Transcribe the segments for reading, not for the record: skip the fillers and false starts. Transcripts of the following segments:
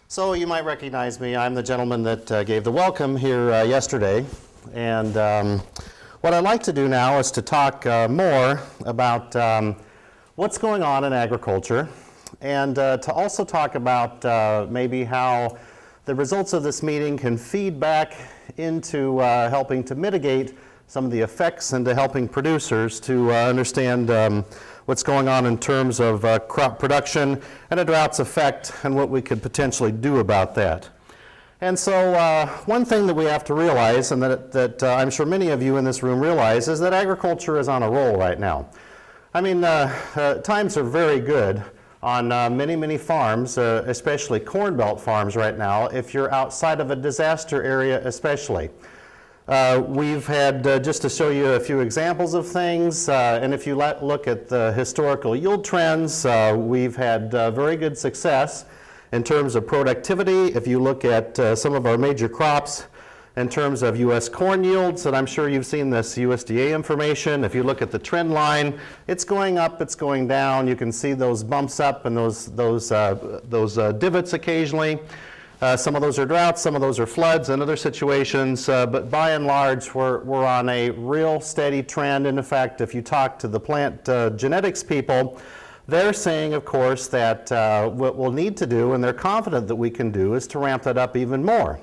So you might recognize me. I'm the gentleman that gave the welcome here yesterday. And what I'd like to do now is to talk more about what's going on in agriculture, and to also talk about maybe how the results of this meeting can feed back into helping to mitigate some of the effects and to helping producers to understand what's going on in terms of crop production and a drought's effect and what we could potentially do about that. And so one thing that we have to realize, and that I'm sure many of you in this room realize, is that agriculture is on a roll right now. I mean, times are very good on many farms, especially Corn Belt farms right now, if you're outside of a disaster area especially. We've had, just to show you a few examples of things, and if you look at the historical yield trends, we've had very good success in terms of productivity. If you look at some of our major crops in terms of U.S. corn yields, and I'm sure you've seen this USDA information. If you look at the trend line, it's going up, it's going down. You can see those bumps up and those divots occasionally. Some of those are droughts, some of those are floods and other situations, but by and large, we're on a real steady trend. And in fact, if you talk to the plant genetics people, they're saying, of course, that what we'll need to do, and they're confident that we can do, is to ramp that up even more.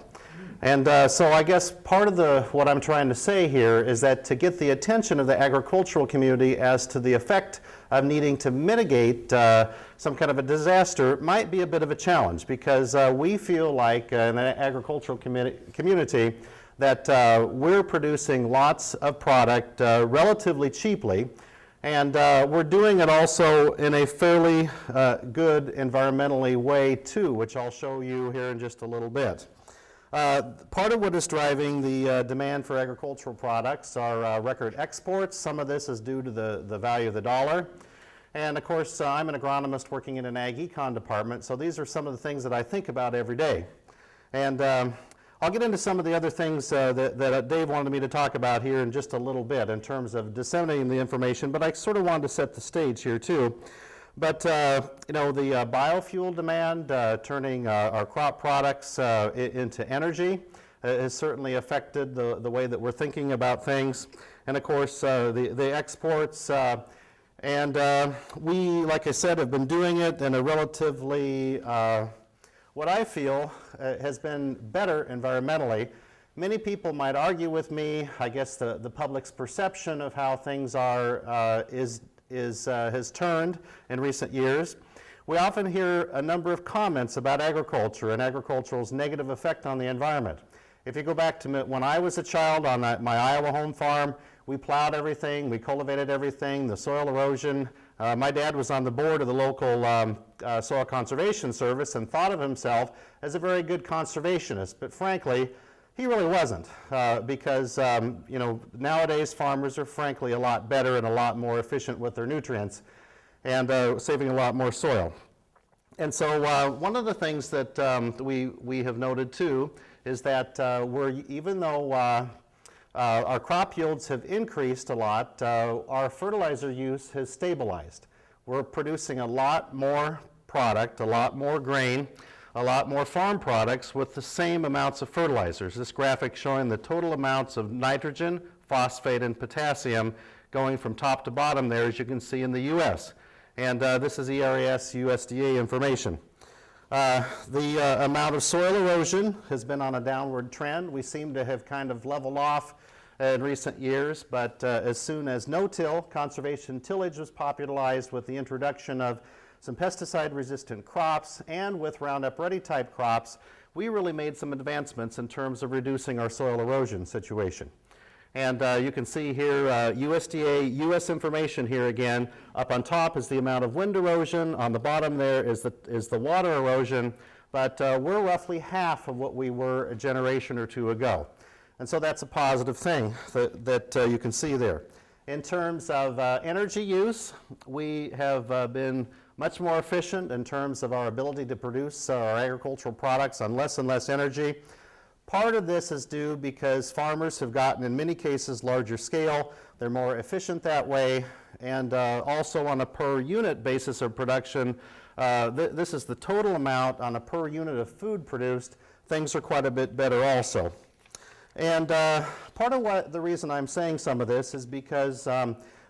And so I guess part of what I'm trying to say here is that to get the attention of the agricultural community as to the effect of needing to mitigate some kind of a disaster might be a bit of a challenge, because we feel like in the agricultural community that we're producing lots of product relatively cheaply, and we're doing it also in a fairly good environmentally way too, which I'll show you here in just a little bit. Part of what is driving the demand for agricultural products are record exports. Some of this is due to the value of the dollar. And of course, I'm an agronomist working in an ag econ department, so these are some of the things that I think about every day. And I'll get into some of the other things that Dave wanted me to talk about here in just a little bit in terms of disseminating the information, but I sort of wanted to set the stage here too. But you know, the biofuel demand, turning our crop products into energy, has certainly affected the way that we're thinking about things. And of course, the exports, and we, like I said, have been doing it in a relatively, what I feel has been better environmentally. Many people might argue with me. I guess the public's perception of how things are has turned in recent years. We often hear a number of comments about agriculture and agriculture's negative effect on the environment. If you go back to when I was a child on my Iowa home farm, we plowed everything, we cultivated everything, the soil erosion. My dad was on the board of the local Soil Conservation Service and thought of himself as a very good conservationist, but frankly, he really wasn't, because you know, nowadays farmers are frankly a lot better and a lot more efficient with their nutrients and saving a lot more soil. And so one of the things that we have noted too is that even though our crop yields have increased a lot, our fertilizer use has stabilized. We're producing a lot more product, a lot more grain, a lot more farm products with the same amounts of fertilizers. This graphic showing the total amounts of nitrogen, phosphate, and potassium going from top to bottom there, as you can see in the U.S. And this is ERAS USDA information. The amount of soil erosion has been on a downward trend. We seem to have kind of leveled off in recent years, but as soon as no-till, conservation tillage was popularized with the introduction of some pesticide-resistant crops, and with Roundup Ready type crops, we really made some advancements in terms of reducing our soil erosion situation. And you can see here USDA US information here again. Up on top is the amount of wind erosion. On the bottom there is the water erosion, but we're roughly half of what we were a generation or two ago. And so that's a positive thing that you can see there. In terms of energy use, we have been much more efficient in terms of our ability to produce our agricultural products on less and less energy. Part of this is due because farmers have gotten, in many cases, larger scale. They're more efficient that way, and also on a per unit basis of production, This is the total amount on a per unit of food produced. Things are quite a bit better also. And part of the reason I'm saying some of this is because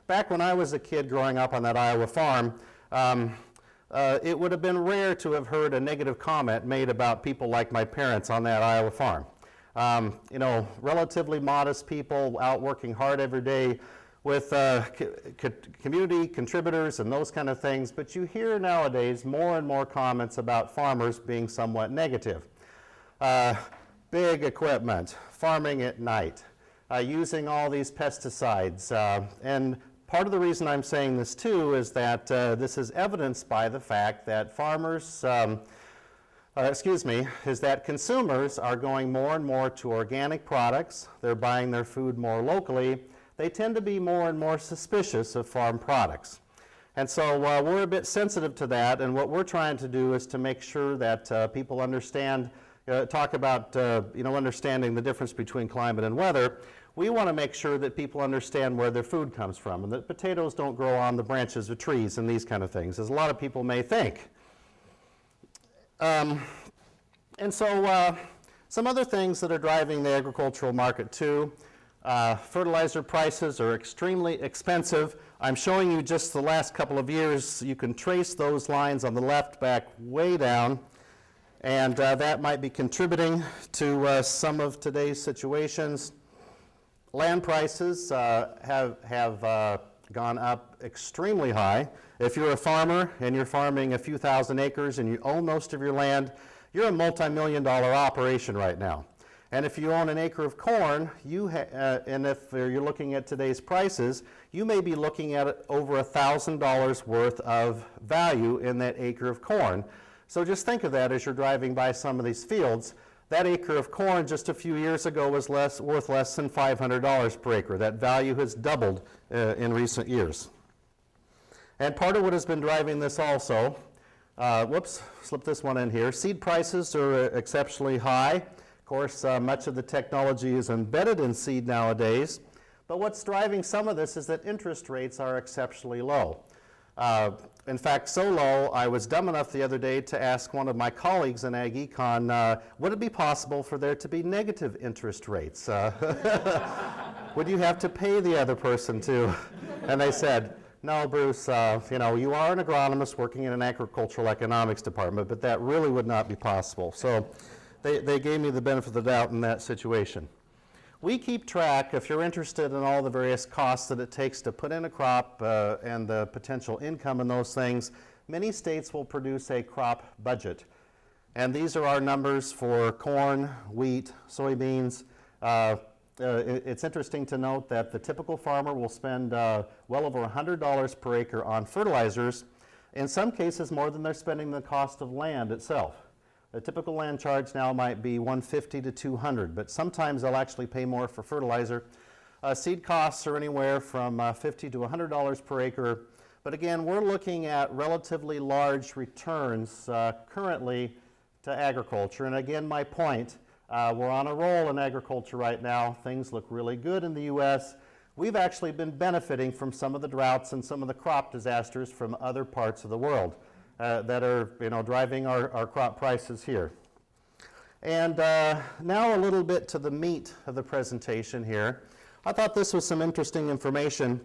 back when I was a kid growing up on that Iowa farm, it would have been rare to have heard a negative comment made about people like my parents on that Iowa farm. You know, relatively modest people out working hard every day with community contributors and those kind of things, but you hear nowadays more and more comments about farmers being somewhat negative. Big equipment, farming at night, using all these pesticides, and part of the reason I'm saying this too is that this is evidenced by the fact that farmers, is that consumers are going more and more to organic products. They're buying their food more locally. They tend to be more and more suspicious of farm products. And so we're a bit sensitive to that, and what we're trying to do is to make sure that people understand, talk about understanding the difference between climate and weather. We want to make sure that people understand where their food comes from, and that potatoes don't grow on the branches of trees and these kind of things, as a lot of people may think. And so some other things that are driving the agricultural market too. Fertilizer prices are extremely expensive. I'm showing you just the last couple of years. You can trace those lines on the left back way down, and that might be contributing to some of today's situations. Land prices have gone up extremely high. If you're a farmer and you're farming a few thousand acres and you own most of your land, you're a multi-million-dollar operation right now. And if you own an acre of corn, and if you're looking at today's prices, you may be looking at over $1,000 worth of value in that acre of corn. So just think of that as you're driving by some of these fields. That acre of corn just a few years ago was worth less than $500 per acre. That value has doubled in recent years. And part of what has been driving this also, slip this one in here, seed prices are exceptionally high. Of course, much of the technology is embedded in seed nowadays, but what's driving some of this is that interest rates are exceptionally low. In fact, so low, I was dumb enough the other day to ask one of my colleagues in Ag Econ, would it be possible for there to be negative interest rates? Would you have to pay the other person too? And they said, no, Bruce, you are an agronomist working in an agricultural economics department, but that really would not be possible. So they gave me the benefit of the doubt in that situation. We keep track, if you're interested in all the various costs that it takes to put in a crop and the potential income in those things, many states will produce a crop budget. And these are our numbers for corn, wheat, soybeans. It's interesting to note that the typical farmer will spend well over $100 per acre on fertilizers, in some cases more than they're spending the cost of land itself. A typical land charge now might be $150 to $200, but sometimes they'll actually pay more for fertilizer. Seed costs are anywhere from $50 to $100 per acre, but again, we're looking at relatively large returns currently to agriculture. And again, my point, we're on a roll in agriculture right now. Things look really good in the U.S. We've actually been benefiting from some of the droughts and some of the crop disasters from other parts of the world. That are driving our crop prices here. And now a little bit to the meat of the presentation here. I thought this was some interesting information.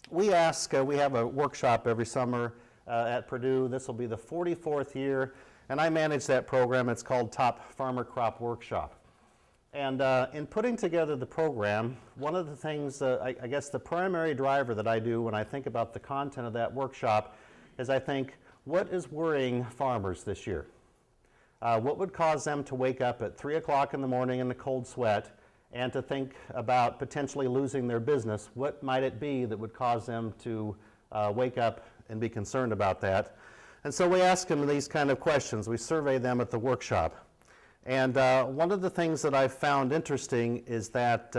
We have a workshop every summer at Purdue. This will be the 44th year, and I manage that program. It's called Top Farmer Crop Workshop. And in putting together the program, one of the things, I guess the primary driver that I do when I think about the content of that workshop is I think, what is worrying farmers this year? What would cause them to wake up at 3 o'clock in the morning in the cold sweat and to think about potentially losing their business? What might it be that would cause them to wake up and be concerned about that? And so we ask them these kind of questions. We survey them at the workshop. And one of the things that I've found interesting is that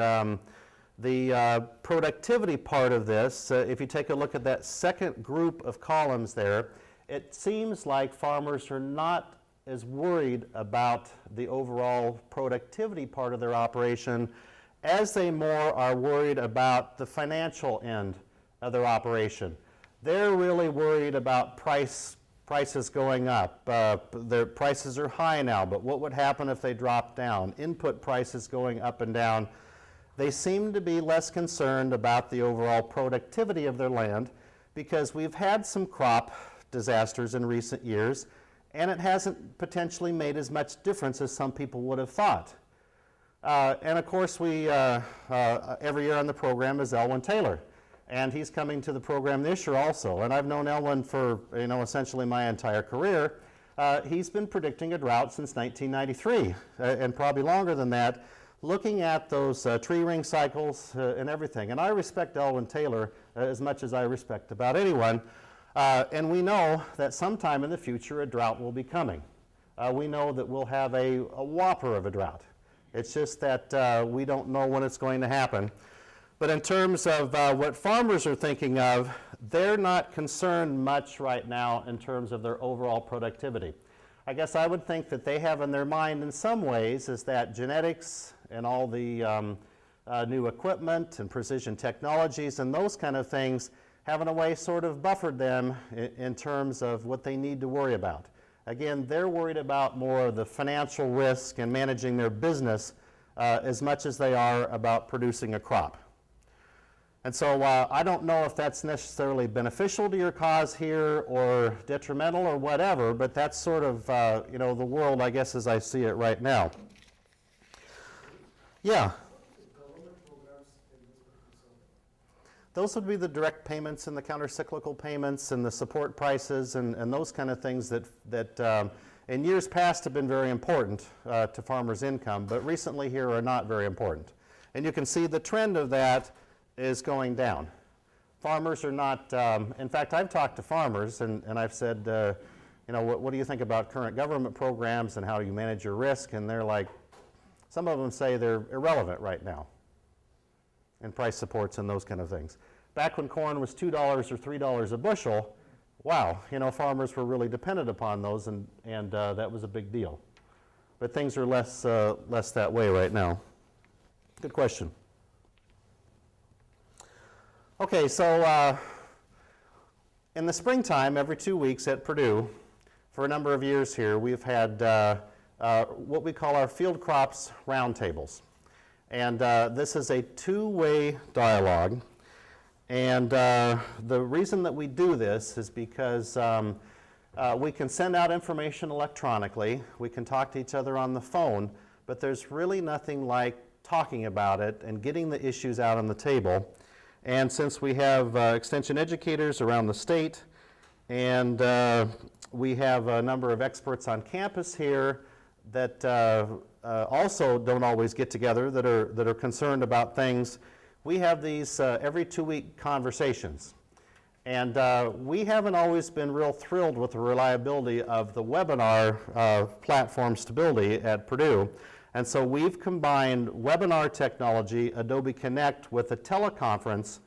the productivity part of this, if you take a look at that second group of columns there, it seems like farmers are not as worried about the overall productivity part of their operation as they more are worried about the financial end of their operation. They're really worried about price prices going up. Their prices are high now, but what would happen if they dropped down? Input prices going up and down. They seem to be less concerned about the overall productivity of their land because we've had some crop disasters in recent years, and it hasn't potentially made as much difference as some people would have thought. And of course, we every year on the program is Elwyn Taylor, and he's coming to the program this year also. And I've known Elwyn for essentially my entire career. He's been predicting a drought since 1993, and probably longer than that, looking at those tree ring cycles and everything. And I respect Elwyn Taylor as much as I respect about anyone. And we know that sometime in the future a drought will be coming. We know that we'll have a whopper of a drought. It's just that we don't know when it's going to happen. But in terms of what farmers are thinking of, they're not concerned much right now in terms of their overall productivity. I guess I would think that they have in their mind in some ways is that genetics and all the new equipment and precision technologies and those kind of things have in a way sort of buffered them in terms of what they need to worry about. Again, they're worried about more of the financial risk and managing their business as much as they are about producing a crop. And so I don't know if that's necessarily beneficial to your cause here or detrimental or whatever, but that's sort of the world, I guess, as I see it right now. Yeah. Those would be the direct payments and the counter-cyclical payments and the support prices and those kind of things that in years past have been very important to farmers' income, but recently here are not very important. And you can see the trend of that is going down. Farmers are not, in fact, I've talked to farmers and I've said, what do you think about current government programs and how you manage your risk? And they're like, some of them say they're irrelevant right now. And price supports and those kind of things. Back when corn was $2 or $3 a bushel, wow, farmers were really dependent upon those, and that was a big deal. But things are less that way right now. Good question. Okay, so in the springtime, every 2 weeks at Purdue, for a number of years here, we've had what we call our field crops roundtables. And this is a two-way dialogue. And the reason that we do this is because we can send out information electronically, we can talk to each other on the phone, but there's really nothing like talking about it and getting the issues out on the table. And since we have extension educators around the state, and we have a number of experts on campus here that also don't always get together, that are concerned about things. We have these every 2-week conversations. And we haven't always been real thrilled with the reliability of the webinar platform stability at Purdue. And so we've combined webinar technology, Adobe Connect, with a teleconference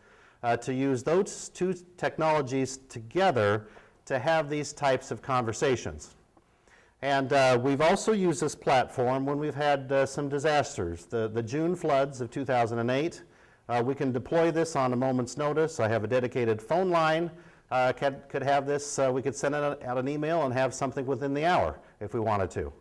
to use those two technologies together to have these types of conversations. And we've also used this platform when we've had some disasters. The June floods of 2008, we can deploy this on a moment's notice. I have a dedicated phone line. Could have this, we could send out an email and have something within the hour if we wanted to.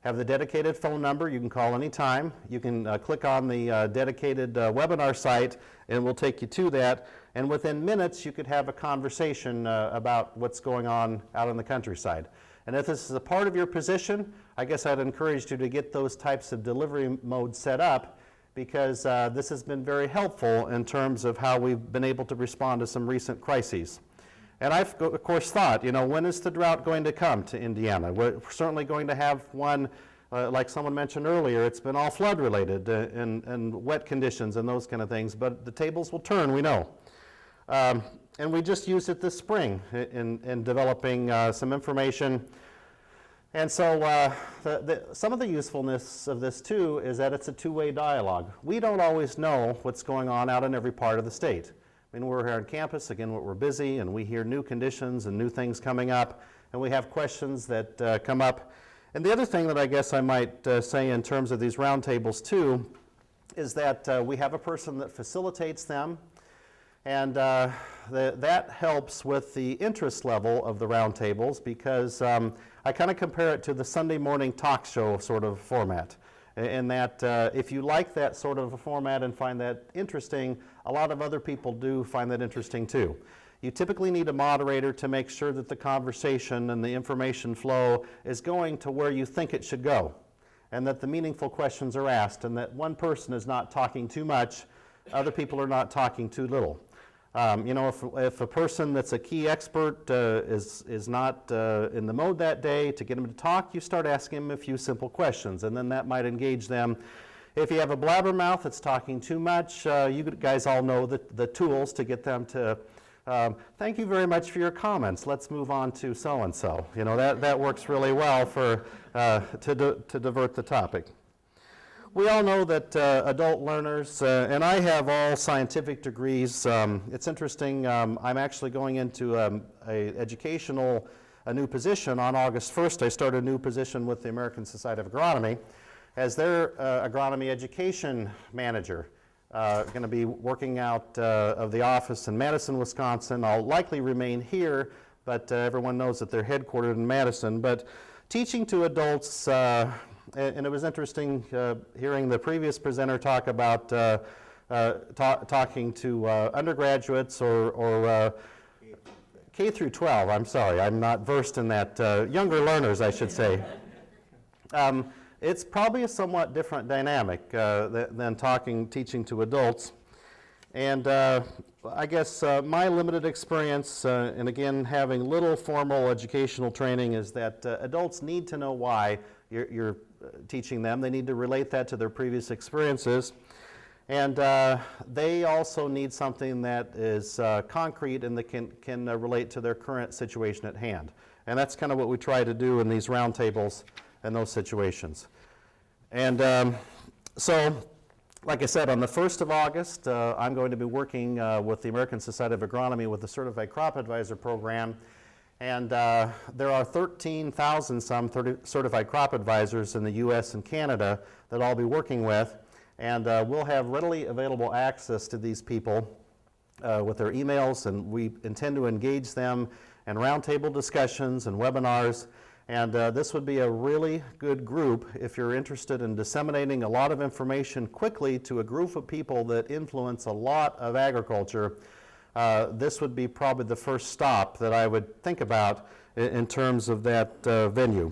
Have the dedicated phone number, you can call anytime. You can click on the dedicated webinar site and we'll take you to that. And within minutes, you could have a conversation about what's going on out in the countryside. And if this is a part of your position, I guess I'd encourage you to get those types of delivery modes set up because this has been very helpful in terms of how we've been able to respond to some recent crises. And I've, of course, thought, when is the drought going to come to Indiana? We're certainly going to have one, like someone mentioned earlier, it's been all flood related and wet conditions and those kind of things, but the tables will turn, we know. And we just used it this spring in developing some information. And so some of the usefulness of this too is that it's a two-way dialogue. We don't always know what's going on out in every part of the state. I mean, we're here on campus, again, we're busy, and we hear new conditions and new things coming up, and we have questions that come up. And the other thing that I guess I might say in terms of these roundtables too is that we have a person that facilitates them. And that helps with the interest level of the roundtables because I kind of compare it to the Sunday morning talk show sort of format. In that if you like that sort of a format and find that interesting, a lot of other people do find that interesting too. You typically need a moderator to make sure that the conversation and the information flow is going to where you think it should go, and that the meaningful questions are asked, and that one person is not talking too much, other people are not talking too little. You know, if a person that's a key expert is not in the mode that day to get him to talk, you start asking him a few simple questions, and then that might engage them. If you have a blabbermouth that's talking too much, you guys all know the tools to get them to, thank you very much for your comments, let's move on to so-and-so. You know, that works really well for, to divert the topic. We all know that adult learners, and I have all scientific degrees. It's interesting, I'm actually going into a new position on August 1st. I started a new position with the American Society of Agronomy as their agronomy education manager. Going to be working out of the office in Madison, Wisconsin. I'll likely remain here, but everyone knows that they're headquartered in Madison. But teaching to adults, and it was interesting hearing the previous presenter talk about talking to undergraduates or K through 12. I'm sorry, I'm not versed in that. Younger learners, I should say. It's probably a somewhat different dynamic than teaching to adults. And I guess my limited experience, and again, having little formal educational training, is that adults need to know why you're teaching them. They need to relate that to their previous experiences. And they also need something that is concrete and that can relate to their current situation at hand. And that's kind of what we try to do in these roundtables and those situations. And so, like I said, on the 1st of August, I'm going to be working with the American Society of Agronomy with the Certified Crop Advisor program. And there are 13,000 some certified crop advisors in the US and Canada that I'll be working with. And we'll have readily available access to these people with their emails, and we intend to engage them in roundtable discussions and webinars. And this would be a really good group if you're interested in disseminating a lot of information quickly to a group of people that influence a lot of agriculture. This would be probably the first stop that I would think about in terms of that venue.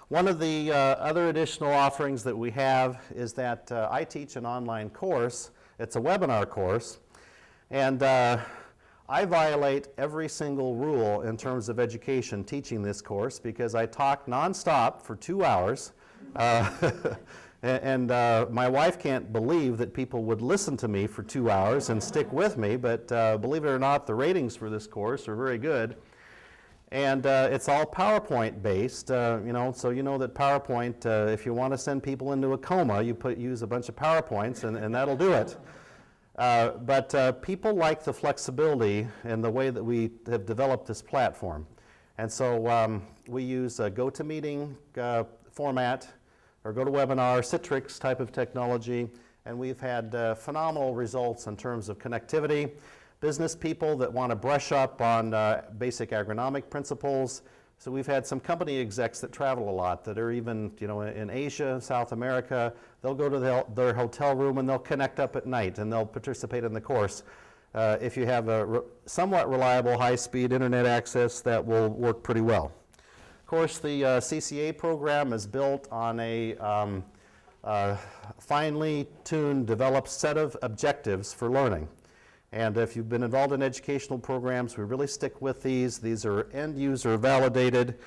One of the other additional offerings that we have is that I teach an online course. It's a webinar course, and I violate every single rule in terms of education teaching this course because I talk nonstop for 2 hours. And my wife can't believe that people would listen to me for 2 hours and stick with me, but believe it or not, the ratings for this course are very good. And it's all PowerPoint based, you know, so you know that PowerPoint, if you want to send people into a coma, you use a bunch of PowerPoints and that'll do it. But people like the flexibility and the way that we have developed this platform. And so we use a GoToMeeting format, or GoToWebinar, Citrix type of technology, and we've had phenomenal results in terms of connectivity. Business people that want to brush up on basic agronomic principles. So we've had some company execs that travel a lot that are even, you know, in Asia, South America. They'll go to their hotel room and they'll connect up at night and they'll participate in the course. If you have a somewhat reliable high-speed internet access, that will work pretty well. Of course, the CCA program is built on a finely tuned, developed set of objectives for learning. And if you've been involved in educational programs, we really stick with these. These are end-user validated,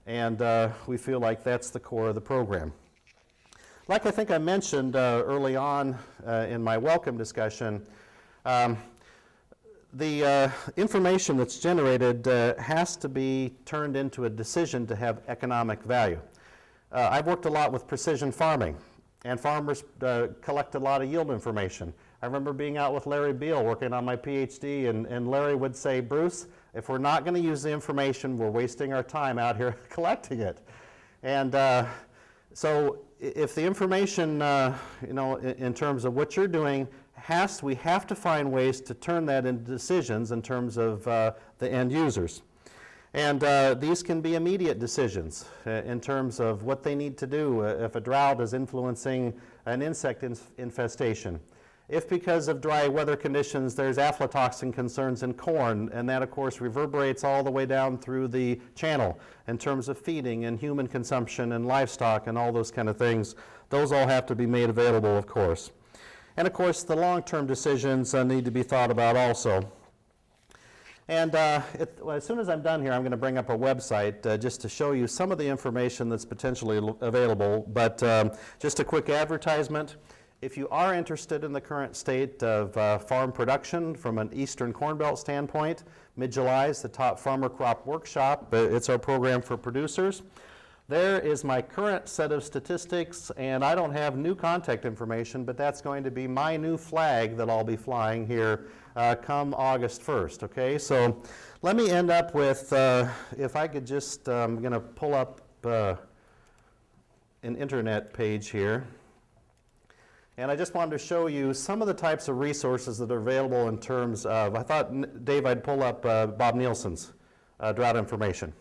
and we feel like that's the core of the program. Like I think I mentioned early on in my welcome discussion, the information that's generated has to be turned into a decision to have economic value. I've worked a lot with precision farming, and farmers collect a lot of yield information. I remember being out with Larry Beal working on my PhD, and Larry would say, Bruce, if we're not going to use the information, we're wasting our time out here collecting it. And so if the information, you know, in terms of what you're doing we have to find ways to turn that into decisions in terms of the end users. And these can be immediate decisions in terms of what they need to do if a drought is influencing an insect infestation. If because of dry weather conditions there's aflatoxin concerns in corn, and that of course reverberates all the way down through the channel in terms of feeding and human consumption and livestock and all those kind of things, those all have to be made available, of course. And of course the long-term decisions need to be thought about also. And well, as soon as I'm done here, I'm going to bring up a website just to show you some of the information that's potentially available. But just a quick advertisement. If you are interested in the current state of farm production from an Eastern Corn Belt standpoint, mid-July is the Top Farmer Crop Workshop. It's our program for producers. There is my current set of statistics, and I don't have new contact information, but that's going to be my new flag that I'll be flying here come August 1st, okay? So let me end up with, if I could just, I'm going to pull up an internet page here. And I just wanted to show you some of the types of resources that are available in terms of, I thought, Dave, I'd pull up Bob Nielsen's drought information.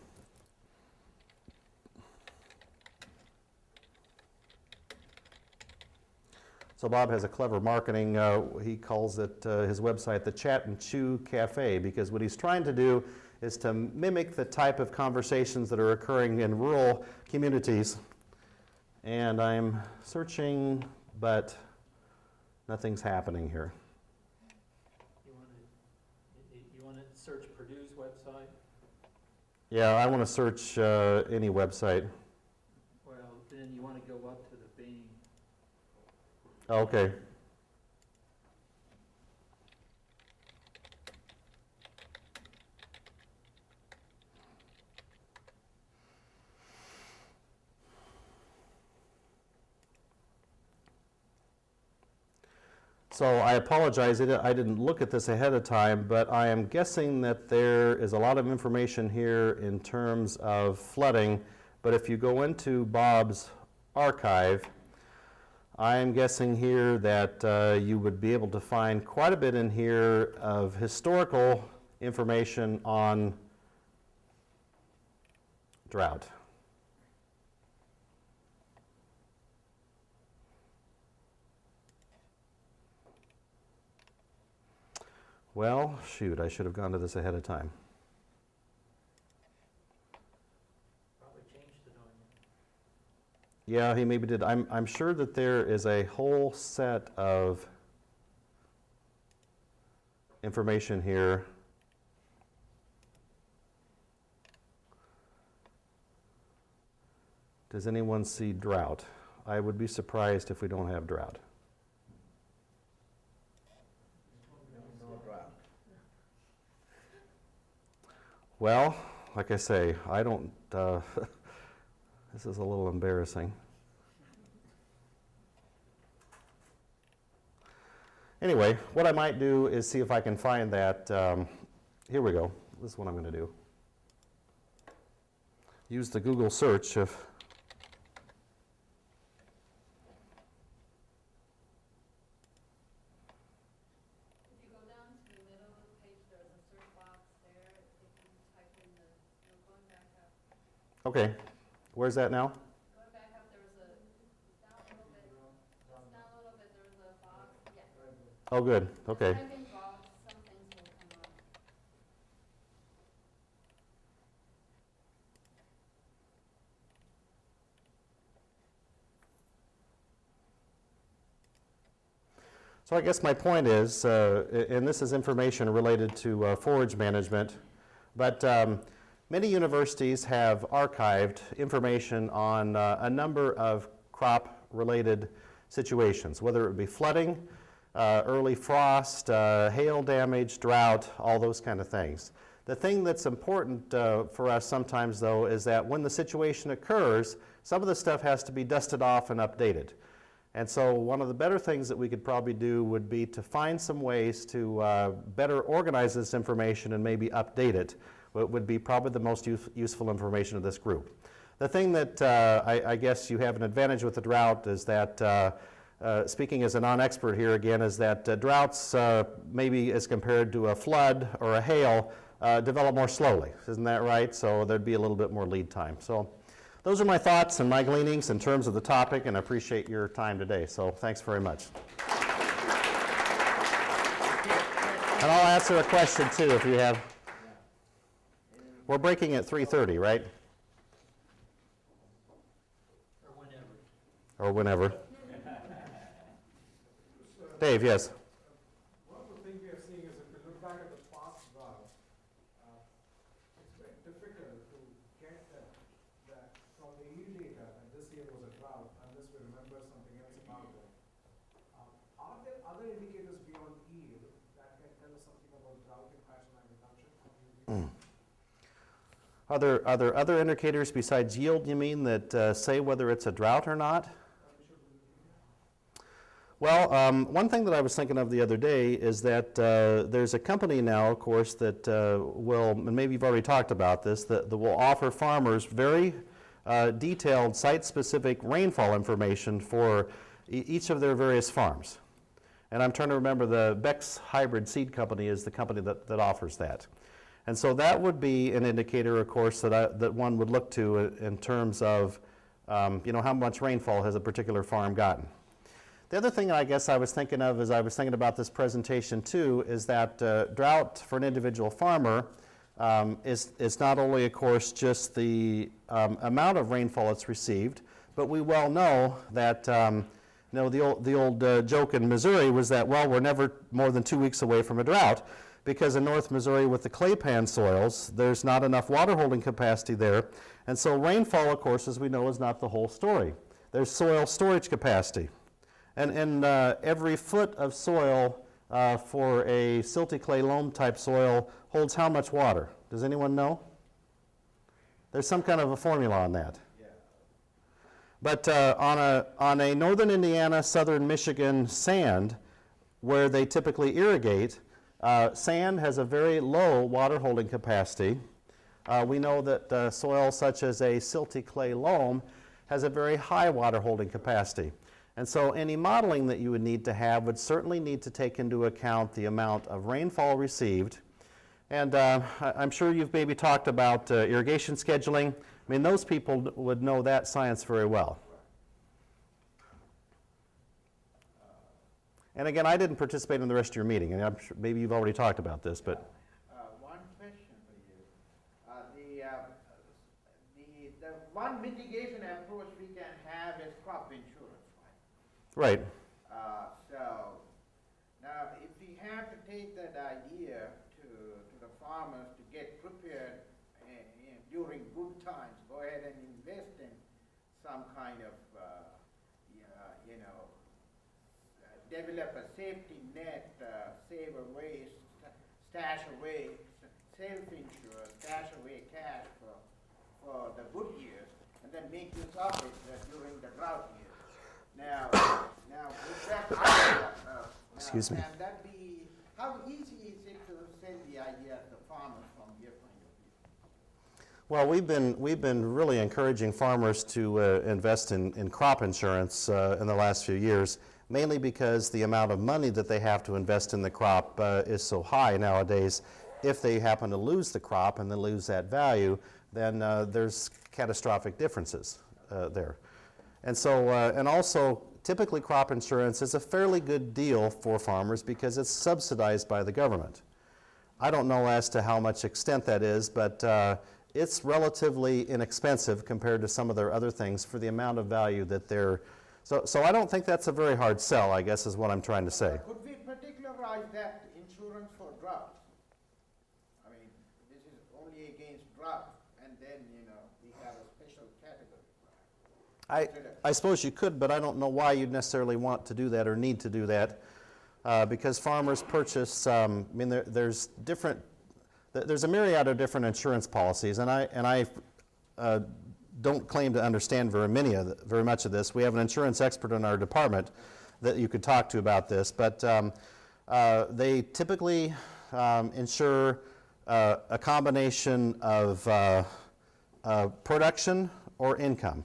So Bob has a clever marketing, he calls it his website the Chat and Chew Cafe, because what he's trying to do is to mimic the type of conversations that are occurring in rural communities. And I'm searching, but nothing's happening here. You want to search Purdue's website? Yeah, I want to search any website. Well, then you want to go up to the Bing. Okay. So I apologize, I didn't look at this ahead of time, but I am guessing that there is a lot of information here in terms of flooding. But if you go into Bob's archive, I am guessing here that you would be able to find quite a bit in here of historical information on drought. Well, shoot, I should have gone to this ahead of time. Probably changed it on you. Yeah, he maybe did. I'm sure that there is a whole set of information here. Does anyone see drought? I would be surprised if we don't have drought. Well, like I say, I don't, this is a little embarrassing. Anyway, what I might do is see if I can find that, here we go, this is what I'm going to do. Use the Google search if, okay, where's that now? Go back up, there was down a little bit, just down a little bit, there was a box, yeah. Oh, good, okay. Type in box, some things will come up. So I guess my point is, and this is information related to forage management, but many universities have archived information on a number of crop-related situations, whether it be flooding, early frost, hail damage, drought, all those kind of things. The thing that's important for us sometimes, though, is that when the situation occurs, some of the stuff has to be dusted off and updated. And so one of the better things that we could probably do would be to find some ways to better organize this information and maybe update it. It would be probably the most useful information of this group. The thing that I guess you have an advantage with the drought is that speaking as a non-expert here again, is that droughts, maybe as compared to a flood or a hail, develop more slowly. Isn't that right? So there'd be a little bit more lead time. So those are my thoughts and my gleanings in terms of the topic, and I appreciate your time today. So thanks very much. And I'll answer a question too if you have. We're breaking at 3:30, right? Or whenever. Dave, yes. One of the things we are seeing is if we look back at the past drought, it's very difficult to get that from the yield data, and this year was a drought, unless we remember something else about it. Are there other indicators beyond yield that can tell us something about drought impacts on agriculture? Are there other indicators besides yield, you mean, that say whether it's a drought or not? Well, one thing that I was thinking of the other day is that there's a company now, of course, that will, and maybe you've already talked about this, that will offer farmers very detailed site-specific rainfall information for each of their various farms. And I'm trying to remember, the Beck's Hybrid Seed Company is the company that offers that. And so that would be an indicator, of course, that one would look to in terms of, how much rainfall has a particular farm gotten. The other thing I guess I was thinking of as I was thinking about this presentation too is that drought for an individual farmer is not only, of course, just the amount of rainfall it's received, but we well know that the old joke in Missouri was that, well, we're never more than 2 weeks away from a drought, because in North Missouri with the clay pan soils, there's not enough water holding capacity there, and so rainfall, of course, as we know, is not the whole story. There's soil storage capacity. And every foot of soil for a silty clay loam type soil holds how much water? Does anyone know? There's some kind of a formula on that. Yeah. But on a northern Indiana, southern Michigan sand, where they typically irrigate, sand has a very low water holding capacity. We know that soil such as a silty clay loam has a very high water holding capacity. And so any modeling that you would need to have would certainly need to take into account the amount of rainfall received. And I'm sure you've maybe talked about irrigation scheduling. I mean, those people would know that science very well. And again, I didn't participate in the rest of your meeting, and I'm sure maybe you've already talked about this, but. One question for you. The one mitigation approach we can have is crop insurance. Right. So now if we have to take that idea to the farmers to get prepared during good times, go ahead and invest in some kind of, develop a safety net, save away, stash away, self-insure, stash away cash for the good years, and then make use of it during the drought years. Now, with that, Excuse me. can that be, how easy is it to sell the idea to the farmers from your point of view? Well, we've been really encouraging farmers to invest in crop insurance in the last few years, mainly because the amount of money that they have to invest in the crop is so high nowadays. If they happen to lose the crop and then lose that value, then there's catastrophic differences there. And so, and also, typically crop insurance is a fairly good deal for farmers because it's subsidized by the government. I don't know as to how much extent that is, but it's relatively inexpensive compared to some of their other things for the amount of value that they're, so I don't think that's a very hard sell, I guess is what I'm trying to say. Could we particularize that insurance for drought? I mean, this is only against drought, and then, we have a special category. I suppose you could, but I don't know why you'd necessarily want to do that or need to do that, because farmers purchase, there's a myriad of different insurance policies, and I don't claim to understand very much of this. We have an insurance expert in our department that you could talk to about this, but they typically insure a combination of production or income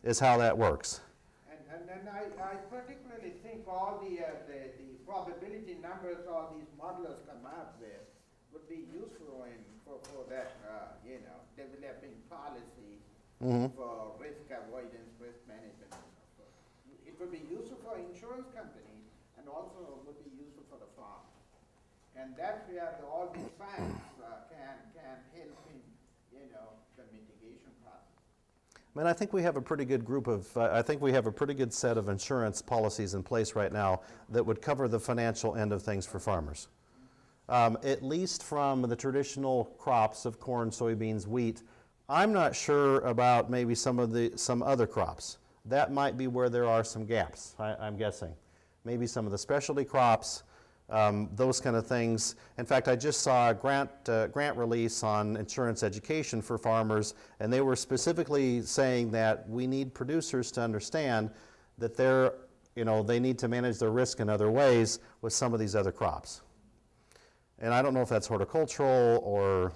is how that works. And And I particularly think all the probability numbers all these modelers come up with would be useful for that, developing policy for risk avoidance, risk management, and so forth. It would be useful for insurance companies and also would be useful for the farmers. And that's where all these science can help in, the mitigation process. I mean, I think we have a pretty good group of, I think we have a pretty good set of insurance policies in place right now that would cover the financial end of things for farmers. At least from the traditional crops of corn, soybeans, wheat. I'm not sure about maybe some other crops. That might be where there are some gaps, I'm guessing. Maybe some of the specialty crops, those kind of things. In fact, I just saw a grant release on insurance education for farmers, and they were specifically saying that we need producers to understand that they need to manage their risk in other ways with some of these other crops. And I don't know if that's horticultural or,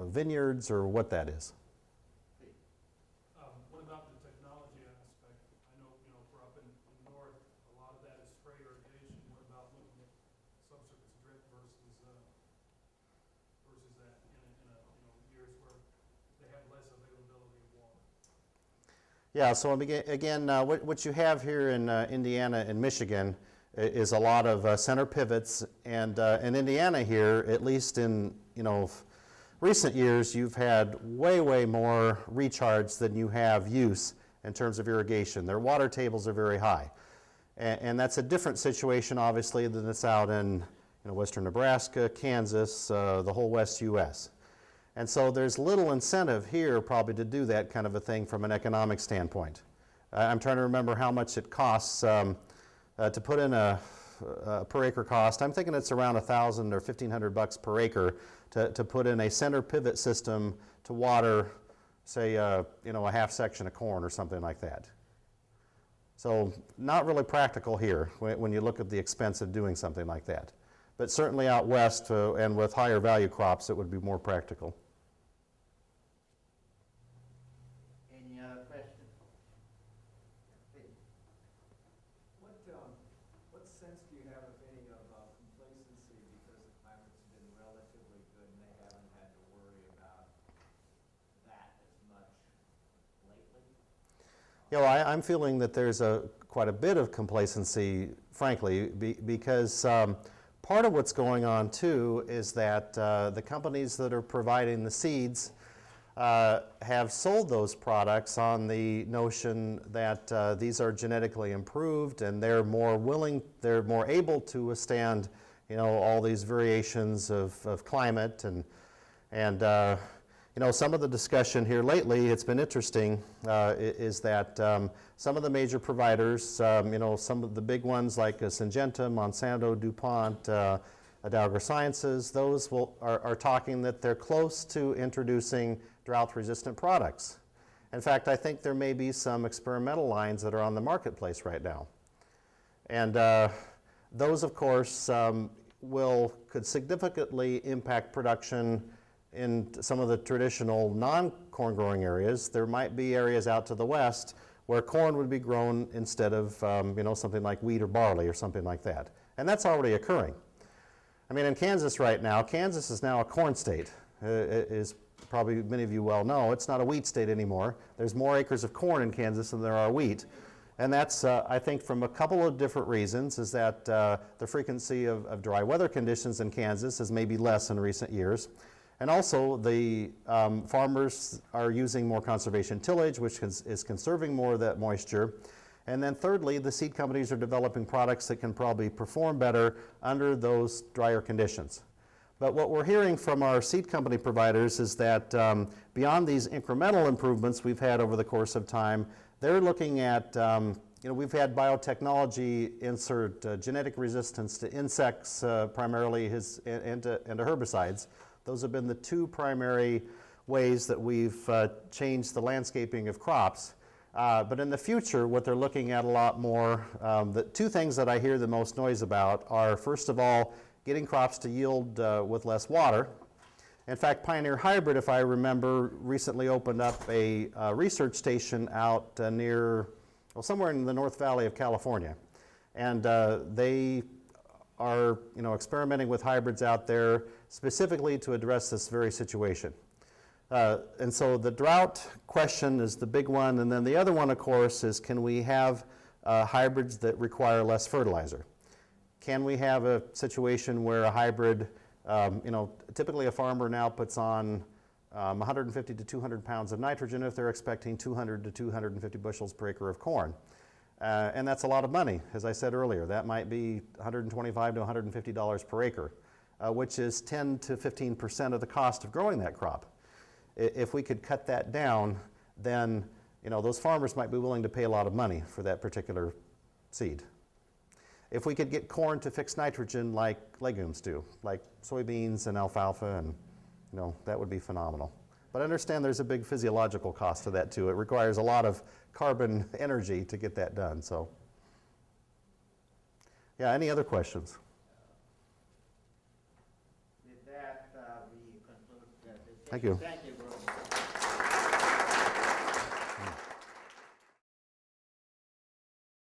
vineyards or what that is. What about the technology aspect? I know, for up in the north, a lot of that is spray irrigation. What about looking at subsurface drip versus that in years where they have less availability of water? Yeah, so again, what you have here in Indiana and Michigan is a lot of center pivots, and in Indiana here, at least in recent years, you've had way more recharge than you have use in terms of irrigation. Their water tables are very high, and that's a different situation, obviously, than it's out in western Nebraska, Kansas, the whole West U.S. And so there's little incentive here probably to do that kind of a thing from an economic standpoint. I'm trying to remember how much it costs to put in a per acre cost. I'm thinking it's around $1,000 or $1,500 per acre to put in a center pivot system to water, say, a half section of corn or something like that. So not really practical here when you look at the expense of doing something like that. But certainly out west and with higher value crops, it would be more practical. Any other questions? Please. What sense do you have, if any, of complacency because the climate's been relatively good and they haven't had to worry about that as much lately? I'm feeling that there's quite a bit of complacency, frankly, because part of what's going on too is that the companies that are providing the seeds have sold those products on the notion that these are genetically improved and they're more able to withstand, all these variations of climate and some of the discussion here lately, it's been interesting, is that some of the major providers, some of the big ones like Syngenta, Monsanto, DuPont, Dow Sciences, those are talking that they're close to introducing drought-resistant products. In fact, I think there may be some experimental lines that are on the marketplace right now. And those, of course, could significantly impact production in some of the traditional non-corn growing areas. There might be areas out to the west where corn would be grown instead of something like wheat or barley or something like that. And that's already occurring. I mean, in Kansas right now, Kansas is now a corn state. Is probably many of you well know, it's not a wheat state anymore. There's more acres of corn in Kansas than there are wheat. And that's, I think, from a couple of different reasons, is that the frequency of dry weather conditions in Kansas is maybe less in recent years. And also, the farmers are using more conservation tillage, which is conserving more of that moisture. And then thirdly, the seed companies are developing products that can probably perform better under those drier conditions. But what we're hearing from our seed company providers is that beyond these incremental improvements we've had over the course of time, they're looking at, we've had biotechnology insert genetic resistance to insects primarily and to herbicides. Those have been the two primary ways that we've changed the landscaping of crops. But in the future, what they're looking at a lot more, the two things that I hear the most noise about are, first of all, getting crops to yield with less water. In fact, Pioneer Hybrid, if I remember, recently opened up a research station out near well, somewhere in the North Valley of California. And they are, experimenting with hybrids out there specifically to address this very situation. And so the drought question is the big one, and then the other one, of course, is can we have hybrids that require less fertilizer? Can we have a situation where a hybrid, typically a farmer now puts on 150 to 200 pounds of nitrogen if they're expecting 200 to 250 bushels per acre of corn. And that's a lot of money, as I said earlier. That might be $125 to $150 per acre, which is 10 to 15% of the cost of growing that crop. If we could cut that down, then those farmers might be willing to pay a lot of money for that particular seed. If we could get corn to fix nitrogen like legumes do, like soybeans and alfalfa, and that would be phenomenal. But understand there's a big physiological cost to that too. It requires a lot of carbon energy to get that done. So, yeah, any other questions? With that, we conclude the session. Thank you. Thank